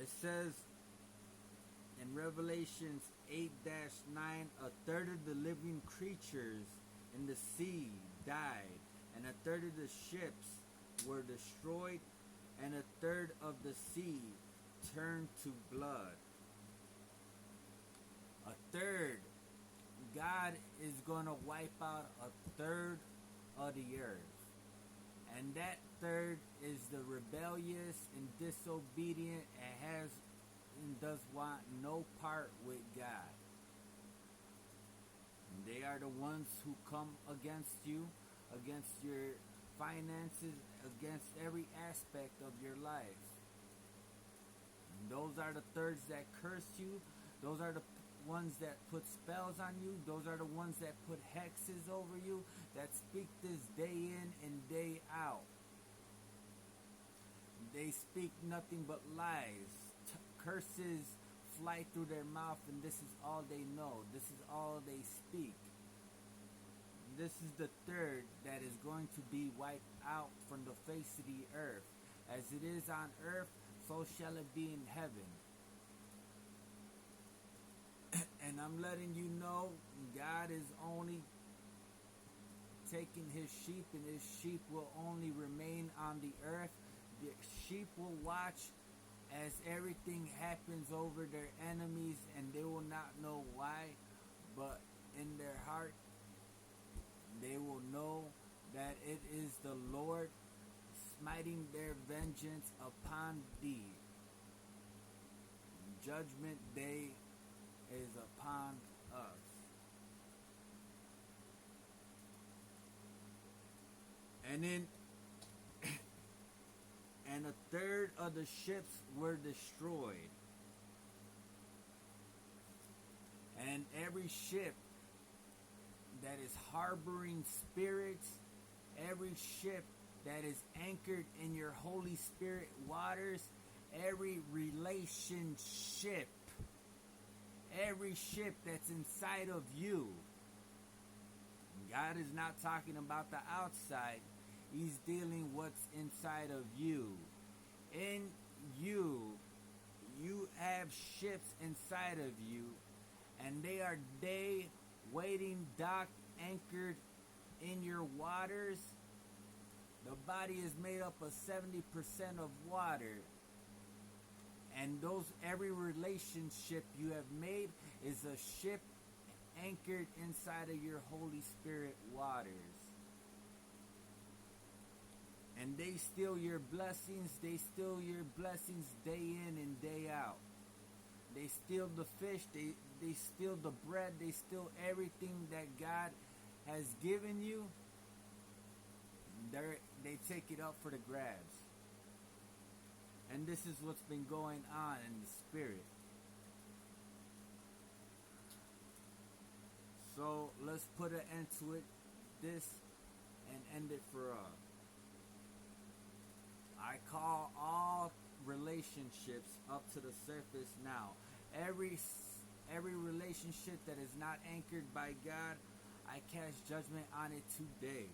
It says in Revelations 8-9, a third of the living creatures in the sea died, and a third of the ships were destroyed, and a third of the sea turned to blood. A third. God is going to wipe out a third of the earth. And that third is the rebellious and disobedient and does want no part with God. And they are the ones who come against you, against your finances, against every aspect of your life. And those are the thirds that curse you. Those are the ones that put spells on you. Those are the ones that put hexes over you, that speak this day in and day out. They speak nothing but lies. Curses fly through their mouth, and this is all they know. This is all they speak. This is the third that is going to be wiped out from the face of the earth. As it is on earth, so shall it be in heaven. And I'm letting you know, God is only taking his sheep, and his sheep will only remain on the earth. The sheep will watch as everything happens over their enemies, and they will not know why, but in their heart, they will know that it is the Lord smiting their vengeance upon thee. Judgment day is upon us. And then and a third of the ships were destroyed. And every ship that is harboring spirits, every ship that is anchored in your Holy Spirit waters, every relationship, every ship that's inside of you. God is not talking about the outside. He's dealing what's inside of you. In you, you have ships inside of you, and they are waiting, docked, anchored in your waters. The body is made up of 70% of water. And every relationship you have made is a ship anchored inside of your Holy Spirit waters. And they steal your blessings. They steal your blessings day in and day out. They steal the fish. They steal the bread. They steal everything that God has given you. They take it up for the grabs. And this is what's been going on in the spirit. So let's put an end to it. This and end it for all. I call all relationships up to the surface now. Every relationship that is not anchored by God, I cast judgment on it today.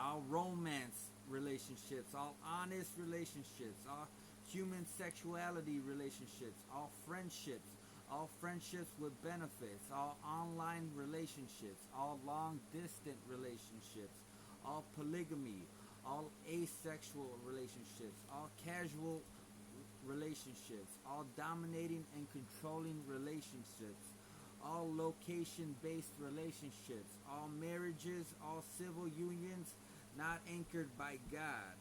All romance relationships, all honest relationships, all human sexuality relationships, all friendships with benefits, all online relationships, all long distant relationships, all polygamy, all asexual relationships, all casual relationships, all dominating and controlling relationships, all location-based relationships, all marriages, all civil unions not anchored by God,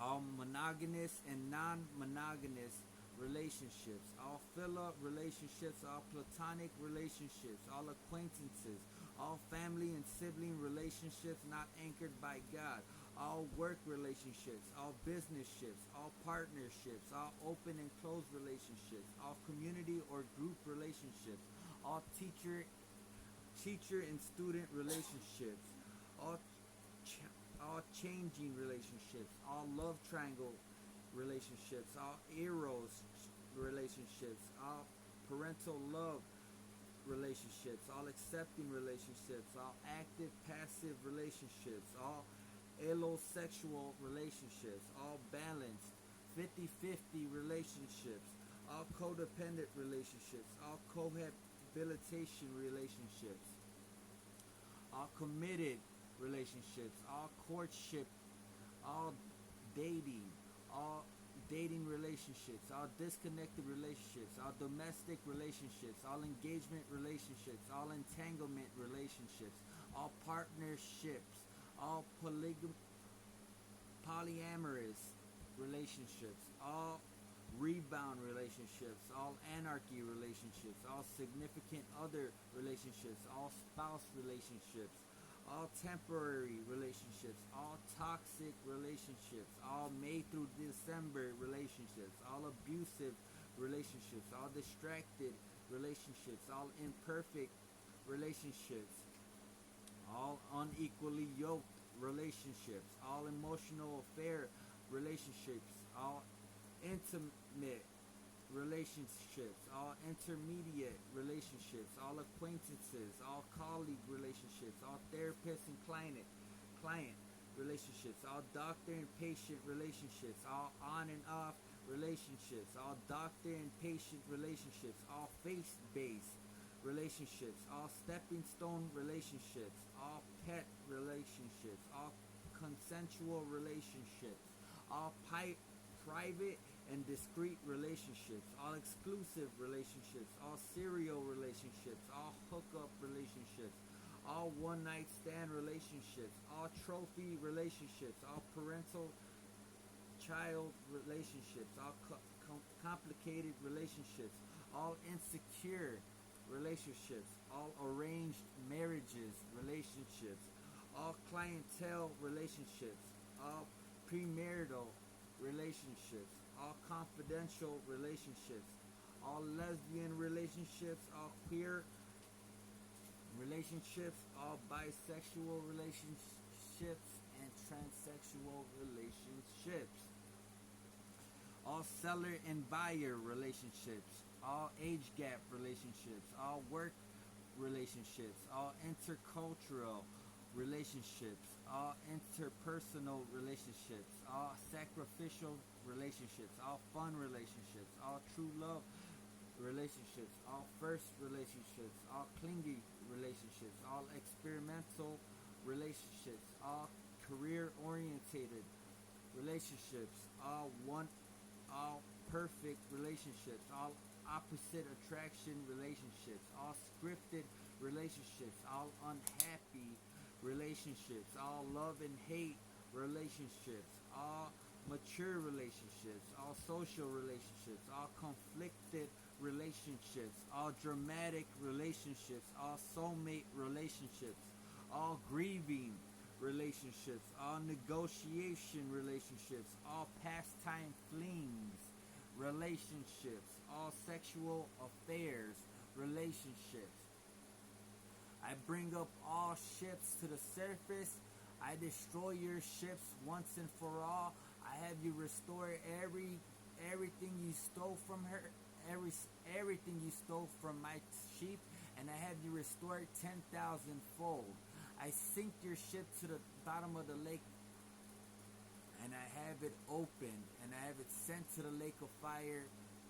all monogamous and non-monogamous relationships, all fill-up relationships, all platonic relationships, all acquaintances, all family and sibling relationships not anchored by God, all work relationships, all business-ships, all partnerships, all open and closed relationships, all community or group relationships, all teacher and student relationships, all changing relationships, all love triangle relationships, all eros relationships, all parental love relationships, all accepting relationships, all active passive relationships, all allosexual relationships, all balanced 50-50 relationships, all codependent relationships, all cohabitation relationships, all committed relationships, all courtship, all dating, all dating relationships, all disconnected relationships, all domestic relationships, all engagement relationships, all entanglement relationships, all partnerships, all polyamorous relationships, all rebound relationships, all anarchy relationships, all significant other relationships, all spouse relationships, all temporary relationships, all toxic relationships, all May through December relationships, all abusive relationships, all distracted relationships, all imperfect relationships, all unequally yoked relationships, all emotional affair relationships, all intimate relationships, all intermediate relationships, all acquaintances, all colleague relationships, all therapist and client relationships, all doctor and patient relationships, all on and off relationships, all doctor and patient relationships, all faith-based relationships, all stepping stone relationships, all pet relationships, all consensual relationships, all private and discrete relationships, all exclusive relationships, all serial relationships, all hookup relationships, all one-night stand relationships, all trophy relationships, all parental child relationships, all complicated relationships, all insecure relationships, all arranged marriages relationships, all clientele relationships, all premarital relationships, all confidential relationships, all lesbian relationships, all queer relationships, all bisexual relationships, and transsexual relationships, all seller and buyer relationships, all age gap relationships, all work relationships, all intercultural relationships, all interpersonal relationships, all sacrificial relationships, all fun relationships, all true love relationships, all first relationships, all clingy relationships, all experimental relationships, all career orientated relationships, all perfect relationships, all opposite attraction relationships, all scripted relationships, all unhappy relationships, all love and hate relationships, all mature relationships, all social relationships, all conflicted relationships, all dramatic relationships, all soulmate relationships, all grieving relationships, all negotiation relationships, all pastime flings relationships, all sexual affairs relationships. I bring up all ships to the surface. I destroy your ships once and for all. I have you restore everything you stole from her, everything you stole from my sheep, and I have you restore it 10,000-fold. I sink your ship to the bottom of the lake, and I have it open, and I have it sent to the lake of fire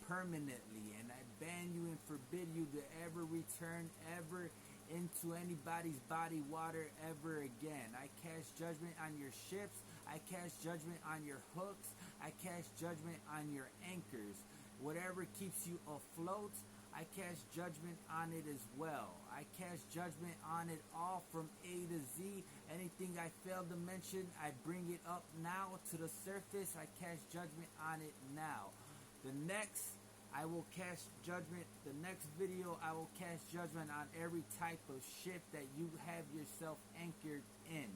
permanently, and I ban you and forbid you to ever return ever into anybody's body water ever again. I cast judgment on your ships. I cast judgment on your hooks. I cast judgment on your anchors. Whatever keeps you afloat, I cast judgment on it as well. I cast judgment on it all from A to Z. Anything I failed to mention, I bring it up now to the surface. I cast judgment on it now. I will cast judgment. The next video, I will cast judgment on every type of ship that you have yourself anchored in.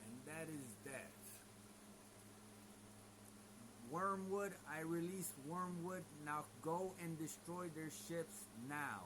And that is that. Wormwood, I release Wormwood. Now go and destroy their ships now.